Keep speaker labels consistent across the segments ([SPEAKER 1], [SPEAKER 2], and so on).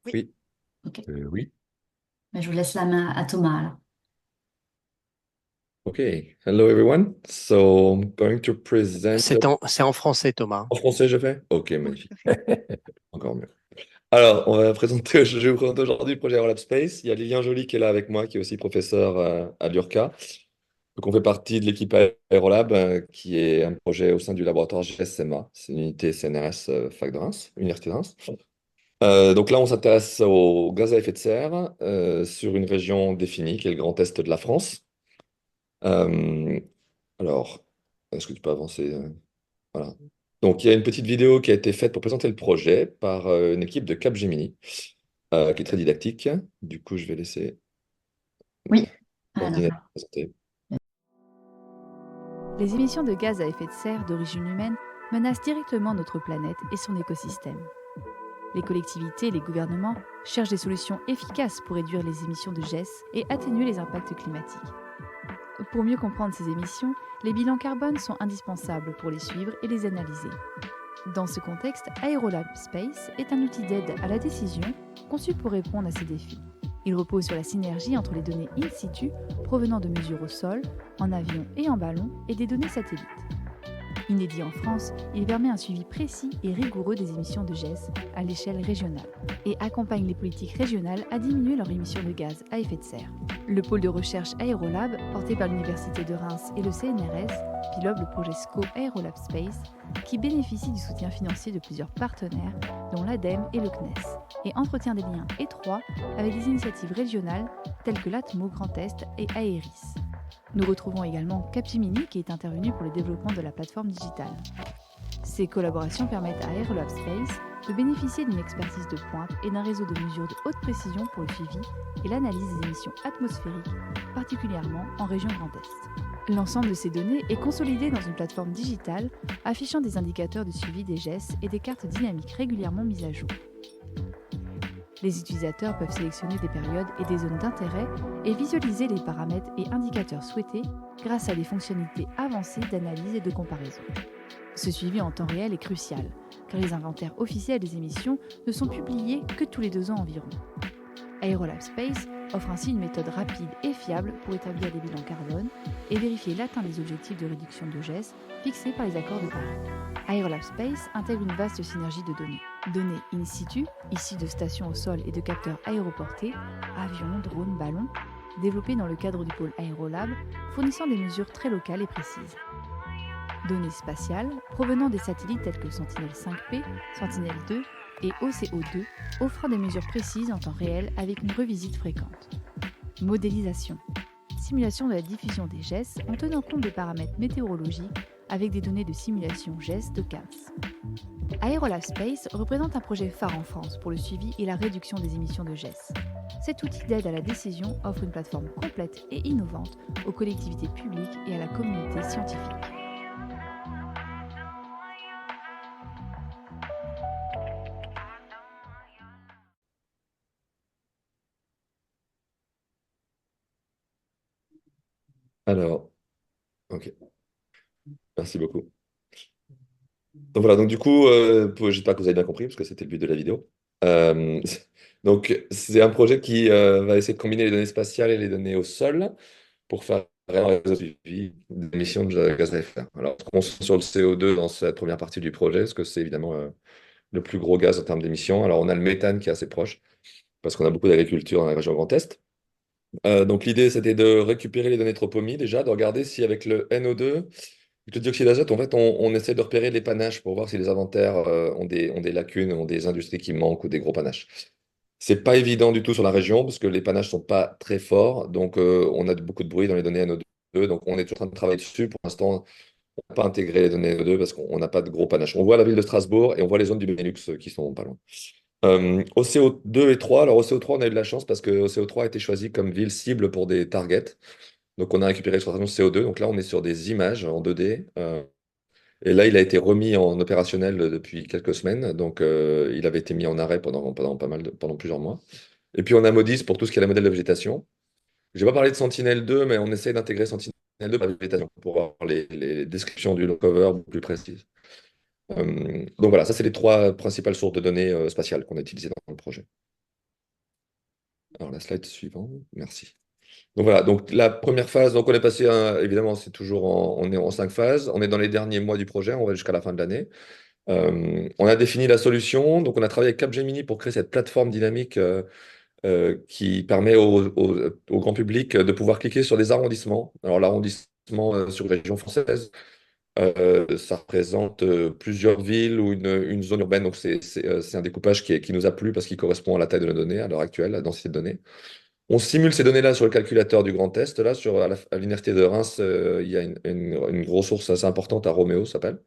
[SPEAKER 1] Oui,
[SPEAKER 2] Oui,
[SPEAKER 1] ok.
[SPEAKER 2] oui.
[SPEAKER 1] Mais je vous laisse la main à Thomas alors.
[SPEAKER 2] Okay. Hello everyone. So I'm going to present.
[SPEAKER 3] C'est en français, Thomas.
[SPEAKER 2] En français, je fais? Ok,
[SPEAKER 3] Oui,
[SPEAKER 2] magnifique.
[SPEAKER 3] tout à fait.
[SPEAKER 2] Encore mieux. Alors, on va présenter, je vais vous présenter aujourd'hui le projet Aerolab Space. Il y a Lilian Joly qui est là avec moi, qui est aussi professeur à l'URCA. Donc, on fait partie de l'équipe Aerolab, qui est un projet au sein du laboratoire GSMA. C'est une unité CNRS Fac de Reims, Université de Reims. Donc là, on s'intéresse aux gaz à effet de serre sur une région définie, qui est le Grand Est de la France. Euh, alors, est-ce que tu peux avancer? Voilà. Donc, il y a une petite vidéo qui a été faite pour présenter le projet par une équipe de Capgemini, qui est très didactique. Du coup, je vais laisser
[SPEAKER 1] Oui.
[SPEAKER 2] l'ordinateur
[SPEAKER 1] Alors,
[SPEAKER 2] présenter.
[SPEAKER 4] Les émissions de gaz à effet de serre d'origine humaine menacent directement notre planète et son écosystème. Les collectivités et les gouvernements cherchent des solutions efficaces pour réduire les émissions de GES et atténuer les impacts climatiques. Pour mieux comprendre ces émissions, les bilans carbone sont indispensables pour les suivre et les analyser. Dans ce contexte, Aerolab Space est un outil d'aide à la décision conçu pour répondre à ces défis. Il repose sur la synergie entre les données in situ provenant de mesures au sol, en avion et en ballon et des données satellites. Inédit en France, il permet un suivi précis et rigoureux des émissions de GES à l'échelle régionale et accompagne les politiques régionales à diminuer leurs émissions de gaz à effet de serre. Le pôle de recherche Aerolab, porté par l'Université de Reims et le CNRS, pilote le projet SCO Aerolab Space, qui bénéficie du soutien financier de plusieurs partenaires, dont l'ADEME et le CNES, et entretient des liens étroits avec des initiatives régionales telles que l'ATMO Grand Est et Aéris. Nous retrouvons également Capgemini qui est intervenu pour le développement de la plateforme digitale. Ces collaborations permettent à Aerolab Space de bénéficier d'une expertise de pointe et d'un réseau de mesures de haute précision pour le suivi et l'analyse des émissions atmosphériques, particulièrement en région Grand Est. L'ensemble de ces données est consolidé dans une plateforme digitale affichant des indicateurs de suivi des gestes et des cartes dynamiques régulièrement mises à jour. Les utilisateurs peuvent sélectionner des périodes et des zones d'intérêt et visualiser les paramètres et indicateurs souhaités grâce à des fonctionnalités avancées d'analyse et de comparaison. Ce suivi en temps réel est crucial, car les inventaires officiels des émissions ne sont publiés que tous les 2 ans environ. Aerolab Space offre ainsi une méthode rapide et fiable pour établir des bilans carbone et vérifier l'atteinte des objectifs de réduction de GES fixés par les accords de Paris. Aerolab Space intègre une vaste synergie de données. Données in situ, issues de stations au sol et de capteurs aéroportés, avions, drones, ballons, développées dans le cadre du pôle Aerolab, fournissant des mesures très locales et précises. Données spatiales, provenant des satellites tels que Sentinelle-5P, Sentinelle-2 et OCO2, offrant des mesures précises en temps réel avec une revisite fréquente. Modélisation. Simulation de la diffusion des GES en tenant compte des paramètres météorologiques avec des données de simulation GES de CAMS. Aerolab Space représente un projet phare en France pour le suivi et la réduction des émissions de GES. Cet outil d'aide à la décision offre une plateforme complète et innovante aux collectivités publiques et à la communauté scientifique.
[SPEAKER 2] Alors, ok, merci beaucoup. Donc voilà, donc du coup, j'espère que vous avez bien compris, parce que c'était le but de la vidéo. Euh, donc, c'est un projet qui va essayer de combiner les données spatiales et les données au sol pour faire un réseau de suivi d'émissions de gaz à effet de serre. Alors, on se concentre sur le CO2 dans cette première partie du projet, parce que c'est évidemment le plus gros gaz en termes d'émissions. Alors, on a le méthane qui est assez proche, parce qu'on a beaucoup d'agriculture dans la région Grand Est. Donc, l'idée, c'était de récupérer les données tropomies déjà, de regarder si avec le NO2, avec le dioxyde d'azote, en fait, on essaie de repérer les panaches pour voir si les inventaires ont des lacunes, ont des industries qui manquent ou des gros panaches. C'est pas évident du tout sur la région parce que les panaches sont pas très forts, donc on a beaucoup de bruit dans les données NO2, donc on est toujours en train de travailler dessus. Pour l'instant, on n'a pas intégré les données NO2 parce qu'on n'a pas de gros panaches. On voit la ville de Strasbourg et on voit les zones du Benelux qui sont pas loin. OCO2 et 3, alors OCO3, on a eu de la chance parce que OCO3 a été choisi comme ville cible pour des targets. Donc on a récupéré l'extraction de CO2. Donc là, on est sur des images en 2D. Et là, il a été remis en opérationnel depuis quelques semaines. Donc il avait été mis en arrêt pendant plusieurs mois. Et puis on a Modis pour tout ce qui est la modèle de végétation. Je n'ai pas parlé de Sentinelle-2, mais on essaie d'intégrer Sentinelle-2 par la végétation pour avoir les descriptions du low cover beaucoup plus précises. Donc voilà, ça c'est les trois principales sources de données spatiales qu'on a utilisées dans le projet. Alors, la slide suivante, merci. Donc voilà, donc la première phase, donc on est passé, évidemment, c'est toujours on est en 5 phases. On est dans les derniers mois du projet, on va jusqu'à la fin de l'année. On a défini la solution, donc on a travaillé avec Capgemini pour créer cette plateforme dynamique qui permet au grand public de pouvoir cliquer sur des arrondissements. Alors l'arrondissement sur une région française, ça représente plusieurs villes ou une zone urbaine, donc c'est un découpage qui nous a plu parce qu'il correspond à la taille de nos données à l'heure actuelle, la densité de données. On simule ces données-là sur le calculateur du Grand Est. Là, à l'université de Reims, il y a une grosse source assez importante à Roméo, ça s'appelle.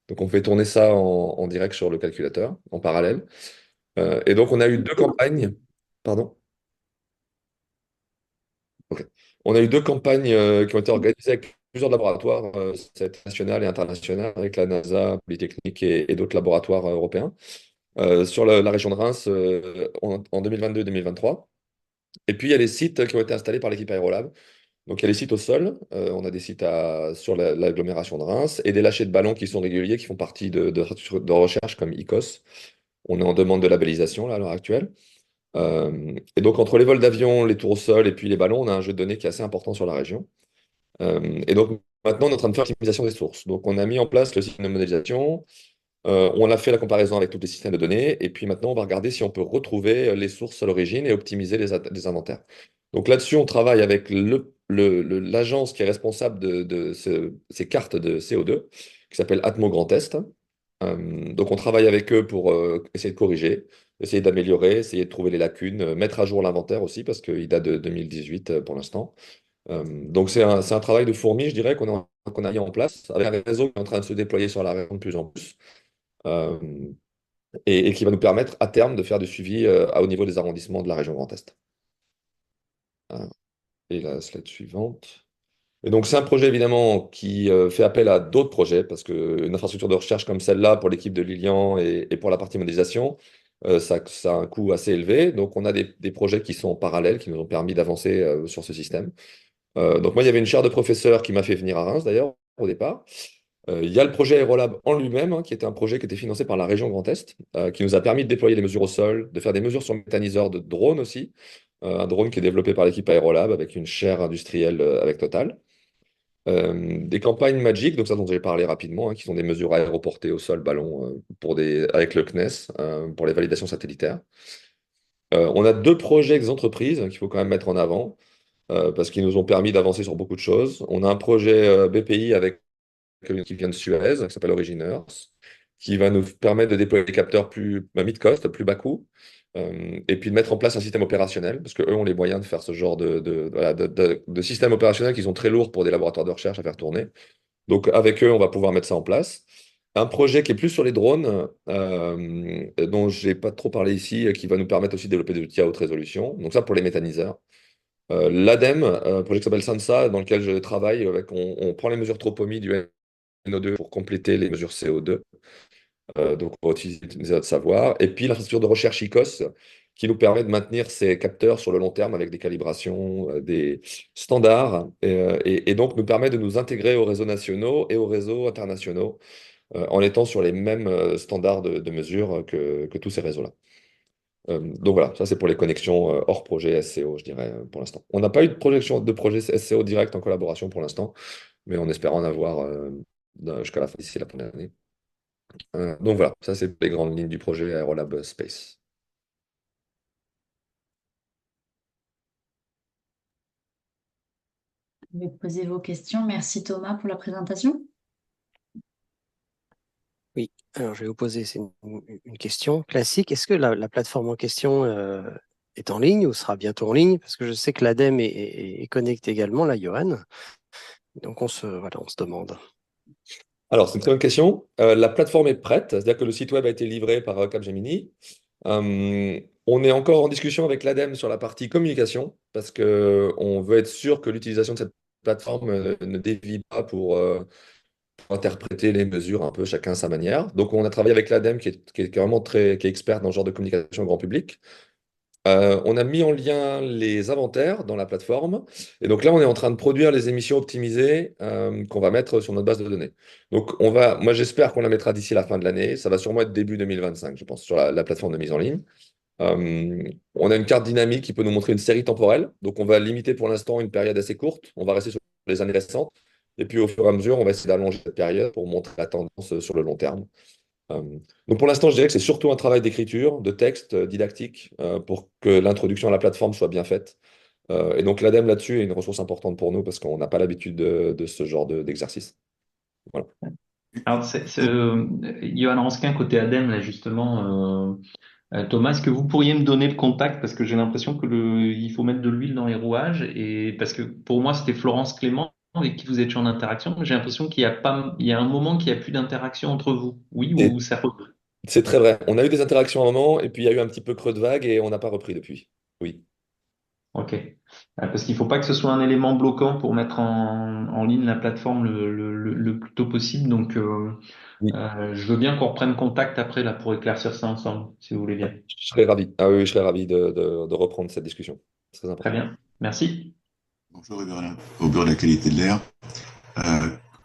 [SPEAKER 2] Donc, on fait tourner ça en direct sur le calculateur, en parallèle. Et donc, on a eu 2 campagnes. Pardon? Ok. On a eu 2 campagnes qui ont été organisées avec plusieurs laboratoires, c'est national et international, avec la NASA, Polytechnique et d'autres laboratoires européens, sur la région de Reims en 2022-2023. Et puis, il y a les sites qui ont été installés par l'équipe Aérolab. Donc, il y a les sites au sol. On a des sites sur l'agglomération de Reims et des lâchers de ballons qui sont réguliers, qui font partie de recherches comme ICOS. On est en demande de labellisation là, à l'heure actuelle. Et donc, entre les vols d'avion, les tours au sol et puis les ballons, on a un jeu de données qui est assez important sur la région. Et donc, maintenant, on est en train de faire l'optimisation des sources. Donc, on a mis en place le système de modélisation. On a fait la comparaison avec tous les systèmes de données, et puis maintenant, on va regarder si on peut retrouver les sources à l'origine et optimiser les inventaires. Donc là-dessus, on travaille avec l'agence qui est responsable de ces cartes de CO2, qui s'appelle Atmo Grand Est. Donc on travaille avec eux pour essayer de corriger, essayer d'améliorer, essayer de trouver les lacunes, mettre à jour l'inventaire aussi, parce qu'il date de 2018 pour l'instant. Donc c'est un travail de fourmi, je dirais, qu'on a mis en place, avec un réseau qui est en train de se déployer sur la région de plus en plus euh, et qui va nous permettre à terme de faire du suivi au niveau des arrondissements de la région Grand Est. Euh, et la slide suivante. Et donc c'est un projet évidemment qui fait appel à d'autres projets parce qu'une infrastructure de recherche comme celle-là pour l'équipe de Lilian et pour la partie modélisation, ça a un coût assez élevé. Donc on a des projets qui sont parallèles, qui nous ont permis d'avancer sur ce système. Donc moi, il y avait une chaire de professeur qui m'a fait venir à Reims d'ailleurs au départ. Il y a le projet Aérolab en lui-même, hein, qui était un projet qui était financé par la région Grand Est, qui nous a permis de déployer des mesures au sol, de faire des mesures sur méthaniseur de drone aussi. Un drone qui est développé par l'équipe Aérolab avec une chaire industrielle avec Total. Des campagnes Magic, donc ça dont j'ai parlé rapidement, hein, qui sont des mesures aéroportées au sol, ballon, avec le CNES, pour les validations satellitaires. On a 2 projets avec des entreprises qu'il faut quand même mettre en avant, parce qu'ils nous ont permis d'avancer sur beaucoup de choses. On a un projet BPI avec qui vient de Suez, qui s'appelle Originers, qui va nous permettre de déployer des capteurs plus mid-cost, plus bas coût, et puis de mettre en place un système opérationnel, parce qu'eux ont les moyens de faire ce genre voilà, de système opérationnel qui sont très lourds pour des laboratoires de recherche à faire tourner. Donc avec eux, on va pouvoir mettre ça en place. Un projet qui est plus sur les drones, dont je n'ai pas trop parlé ici, qui va nous permettre aussi de développer des outils à haute résolution. Donc ça pour les méthaniseurs. L'ADEME, un projet qui s'appelle SANSA, dans lequel je travaille, on prend les mesures tropomies du NO2 pour compléter les mesures CO2. Donc, on va utiliser des autres savoirs. Et puis, l'infrastructure de recherche ICOS, qui nous permet de maintenir ces capteurs sur le long terme avec des calibrations, des standards, et donc nous permet de nous intégrer aux réseaux nationaux et aux réseaux internationaux, en étant sur les mêmes standards de mesure que tous ces réseaux-là. Donc voilà, ça c'est pour les connexions hors projet SCO, je dirais, pour l'instant. On n'a pas eu de projet SCO direct en collaboration pour l'instant, mais on espère en avoir jusqu'à la fin d'ici la fin de l'année. Donc voilà, ça c'est les grandes lignes du projet Aerolab Space.
[SPEAKER 1] Vous pouvez poser vos questions. Merci Thomas pour la présentation.
[SPEAKER 3] Oui, alors je vais vous poser une question classique. Est-ce que la plateforme en question est en ligne ou sera bientôt en ligne? Parce que je sais que l'ADEME est connectée également, la Johan. Donc voilà, on se demande.
[SPEAKER 2] Alors, c'est une très bonne question. La plateforme est prête, c'est-à-dire que le site web a été livré par Capgemini. On est encore en discussion avec l'ADEME sur la partie communication, parce qu'on veut être sûr que l'utilisation de cette plateforme ne dévie pas pour interpréter les mesures un peu chacun à sa manière. Donc, on a travaillé avec l'ADEME qui est vraiment qui est experte dans ce genre de communication grand public. On a mis en lien les inventaires dans la plateforme. Et donc là, on est en train de produire les émissions optimisées qu'on va mettre sur notre base de données. Donc moi, j'espère qu'on la mettra d'ici la fin de l'année. Ça va sûrement être début 2025, je pense, sur la plateforme de mise en ligne. On a une carte dynamique qui peut nous montrer une série temporelle. Donc, on va limiter pour l'instant une période assez courte. On va rester sur les années récentes. Et puis, au fur et à mesure, on va essayer d'allonger cette période pour montrer la tendance sur le long terme. Euh, donc, pour l'instant, je dirais que c'est surtout un travail d'écriture, de texte didactique, pour que l'introduction à la plateforme soit bien faite. Et donc, l'ADEME là-dessus est une ressource importante pour nous parce qu'on n'a pas l'habitude de ce genre d'exercice. Voilà.
[SPEAKER 5] Alors, Johan Ransquin, côté ADEME, là, justement, Thomas, est-ce que vous pourriez me donner le contact? Parce que j'ai l'impression il faut mettre de l'huile dans les rouages. Et parce que pour moi, c'était Florence Clément avec qui vous étiez en interaction. Mais j'ai l'impression qu'il y a pas, il y a un moment qu'il n'y a plus d'interaction entre vous. Oui,
[SPEAKER 2] Et
[SPEAKER 5] ou ça.
[SPEAKER 2] c'est très vrai. On a eu des interactions à un moment, et puis il y a eu un petit peu creux de vague, et on n'a pas repris depuis. Oui.
[SPEAKER 5] Ok. Parce qu'il faut pas que ce soit un élément bloquant pour mettre en ligne la plateforme le plus tôt possible. Donc,
[SPEAKER 2] Oui.
[SPEAKER 5] je veux bien qu'on reprenne contact après là pour éclaircir ça ensemble, si vous voulez bien.
[SPEAKER 2] Je serais ravi. Ah oui, je serais ravi de reprendre cette discussion. C'est très
[SPEAKER 5] Très
[SPEAKER 2] important.
[SPEAKER 5] bien. Merci.
[SPEAKER 6] Bonjour, au bureau de la qualité de l'air.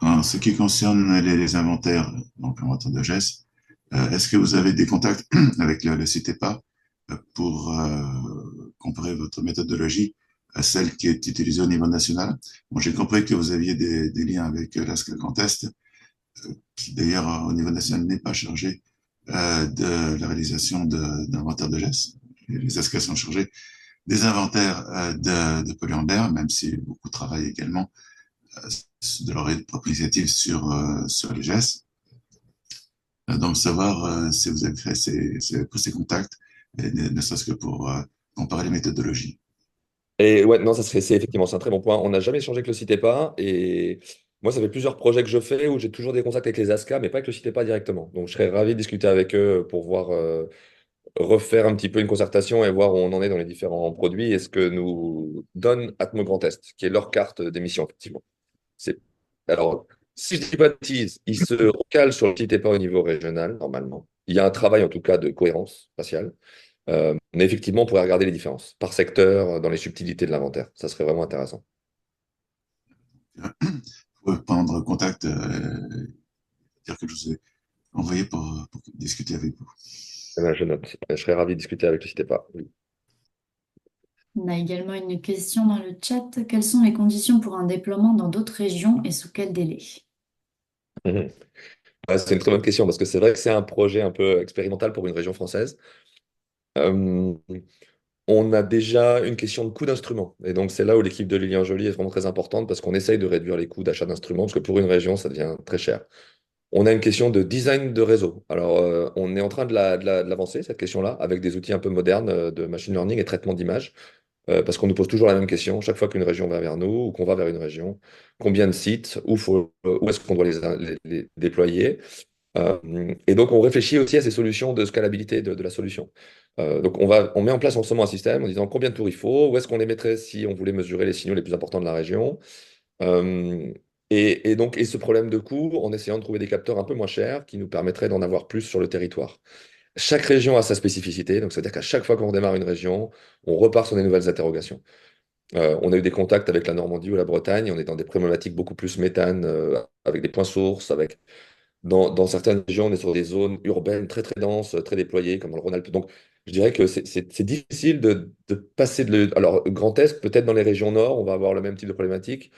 [SPEAKER 6] En ce qui concerne les inventaires, donc inventaire de gestes, est-ce que vous avez des contacts avec le CITEPA pour comparer votre méthodologie à celle qui est utilisée au niveau national? Bon, j'ai compris que vous aviez des liens avec l'ASCA Grand Est, qui d'ailleurs au niveau national n'est pas chargé de la réalisation d'inventaires de gestes. Les ASCA sont chargés des inventaires de polluants d'air, même si beaucoup travaillent également de leur propre initiative sur les gestes. Donc, savoir si vous avez fait ces contacts, et ne serait-ce que pour comparer les méthodologies.
[SPEAKER 2] Et ouais, non, c'est effectivement, c'est un très bon point. On n'a jamais échangé avec le CITEPA, et moi, ça fait plusieurs projets que je fais où j'ai toujours des contacts avec les ASCA, mais pas avec le CITEPA directement. Donc, je serais ravi de discuter avec eux pour voir, refaire un petit peu une concertation et voir où on en est dans les différents produits et ce que nous donne Atmo Grand Est, qui est leur carte d'émission, effectivement. C'est... Alors, si je ne dis pas de bêtises, ils se recalent sur le petit EPA au niveau régional, normalement. Il y a un travail, en tout cas, de cohérence spatiale. Mais effectivement, on pourrait regarder les différences par secteur, dans les subtilités de l'inventaire. Ça serait vraiment intéressant.
[SPEAKER 6] Vous pouvez prendre contact, dire que je vous ai envoyé pour discuter avec vous.
[SPEAKER 2] Eh ben, je note. Je serais ravi de discuter avec le CITEPA. Oui.
[SPEAKER 1] On a également une question dans le chat. Quelles sont les conditions pour un déploiement dans d'autres régions et sous quel délai?
[SPEAKER 2] Mhm. Ouais, c'est une très bonne question parce que c'est vrai que c'est un projet un peu expérimental pour une région française. Euh, On a déjà une question de coût d'instruments. Et donc, c'est là où l'équipe de Lilian Joly est vraiment très importante parce qu'on essaye de réduire les coûts d'achat d'instruments parce que pour une région, ça devient très cher. On a une question de design de réseau. Alors, on est en train de l'avancer, cette question-là, avec des outils un peu modernes de machine learning et traitement d'images. Parce qu'on nous pose toujours la même question chaque fois qu'une région va vers nous ou qu'on va vers une région. Combien de sites? Où est-ce qu'on doit les déployer? Et donc, on réfléchit aussi à ces solutions de scalabilité de la solution. Donc, on met en place en ce moment un système en disant combien de tours il faut, où est-ce qu'on les mettrait si on voulait mesurer les signaux les plus importants de la région. Euh, et ce problème de coût, en essayant de trouver des capteurs un peu moins chers qui nous permettraient d'en avoir plus sur le territoire. Chaque région a sa spécificité, donc c'est-à-dire qu'à chaque fois qu'on démarre une région, on repart sur des nouvelles interrogations. On a eu des contacts avec la Normandie ou la Bretagne, on est dans des problématiques beaucoup plus méthane, avec des points sources, avec dans certaines régions, on est sur des zones urbaines très très denses, très déployées, comme dans le Rhône-Alpes. Donc, je dirais que c'est difficile de passer Alors, Grand Est, peut-être dans les régions nord, on va avoir le même type de problématique.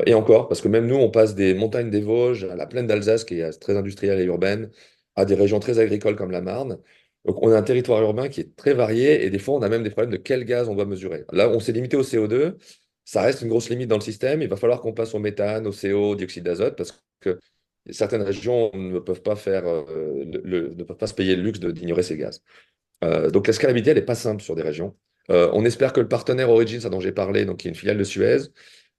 [SPEAKER 2] Et encore, parce que même nous, on passe des montagnes des Vosges à la plaine d'Alsace, qui est très industrielle et urbaine, à des régions très agricoles comme la Marne. Donc, on a un territoire urbain qui est très varié, et des fois, on a même des problèmes de quel gaz on doit mesurer. Là, on s'est limité au CO2. Ça reste une grosse limite dans le système. Il va falloir qu'on passe au méthane, au CO, au dioxyde d'azote, parce que certaines régions ne peuvent pas ne peuvent pas se payer le luxe d'ignorer ces gaz. Donc la scalabilité, elle n'est pas simple sur des régions. On espère que le partenaire Origins, dont j'ai parlé, donc qui est une filiale de Suez,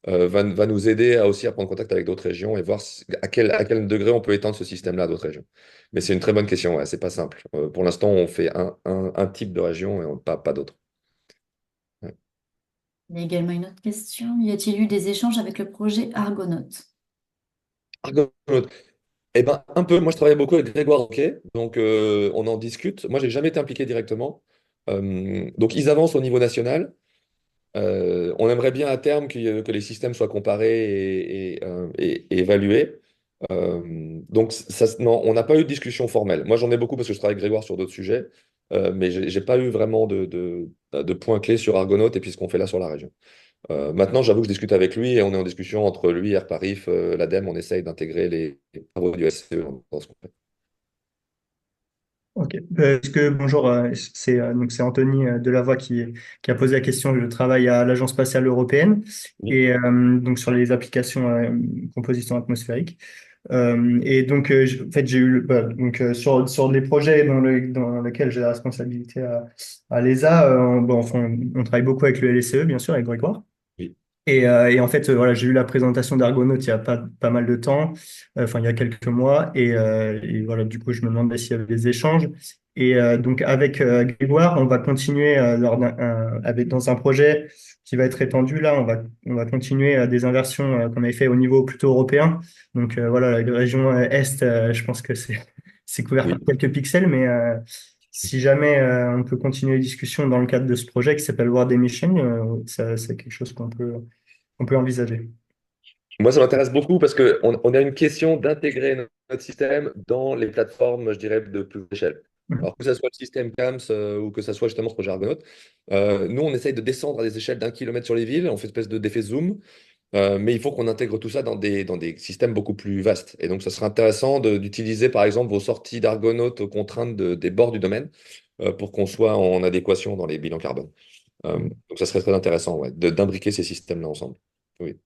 [SPEAKER 2] va nous aider aussi à prendre contact avec d'autres régions et voir à quel degré on peut étendre ce système-là à d'autres régions. Mais c'est une très bonne question, ouais, c'est pas simple. Pour l'instant, on fait un type de région et pas d'autres. Ouais.
[SPEAKER 1] Il y a également une autre question. Y a-t-il eu des échanges avec le projet Argonaut?
[SPEAKER 2] Argonaut. Eh ben, un peu. Moi, je travaille beaucoup avec Grégoire Roquet, donc on en discute. Moi, j'ai jamais été impliqué directement. Donc, ils avancent au niveau national. On aimerait bien à terme que les systèmes soient comparés et évalués. Donc, non, on n'a pas eu de discussion formelle. Moi, j'en ai beaucoup parce que je travaille avec Grégoire sur d'autres sujets, mais j'ai pas eu vraiment de points clés sur Argonaut et puis ce qu'on fait là sur la région. Maintenant, j'avoue que je discute avec lui et on est en discussion entre lui, Airparif, l'ADEME, on essaye d'intégrer les travaux du SCE dans ce qu'on fait.
[SPEAKER 7] Ok. Bonjour, c'est Anthony Delavoye qui a posé la question. Je travaille à l'Agence spatiale européenne
[SPEAKER 2] Oui,
[SPEAKER 7] et donc sur les applications composition atmosphérique. Et donc, en fait, j'ai eu, voilà, donc, sur les projets dans lesquels j'ai la responsabilité à l'ESA, enfin, on travaille beaucoup avec le LSCE, bien sûr, avec Grégoire.
[SPEAKER 2] oui,
[SPEAKER 7] Et en fait, voilà, j'ai eu la présentation d'Argonaut il y a pas mal de temps, enfin il y a quelques mois, et voilà, du coup, je me demandais s'il y avait des échanges. Et donc, avec Grégoire, on va continuer dans un projet qui va être étendu. Là, on va continuer des inversions qu'on avait fait au niveau plutôt européen. Donc, voilà, la région Est, je pense que c'est couvert par
[SPEAKER 2] oui.
[SPEAKER 7] quelques pixels, mais si jamais on peut continuer les discussions dans le cadre de ce projet qui s'appelle World Emission, ça, c'est quelque chose qu'on peut envisager.
[SPEAKER 2] Moi, ça m'intéresse beaucoup parce qu'on a une question d'intégrer notre système dans les plateformes, je dirais, de plus grande échelle.
[SPEAKER 7] Mhm.
[SPEAKER 2] Alors que ce soit le système CAMS ou que ce soit justement ce projet Argonaut, nous, on essaye de descendre à des échelles d'1 kilomètre sur les villes, on fait une espèce d'effet zoom, mais il faut qu'on intègre tout ça dans des systèmes beaucoup plus vastes. Et donc, ça serait intéressant d'utiliser, par exemple, vos sorties d'Argonaut aux contraintes des bords du domaine pour qu'on soit en adéquation dans les bilans carbone. Donc, ça serait très intéressant ouais, d'imbriquer ces systèmes-là ensemble. Oui.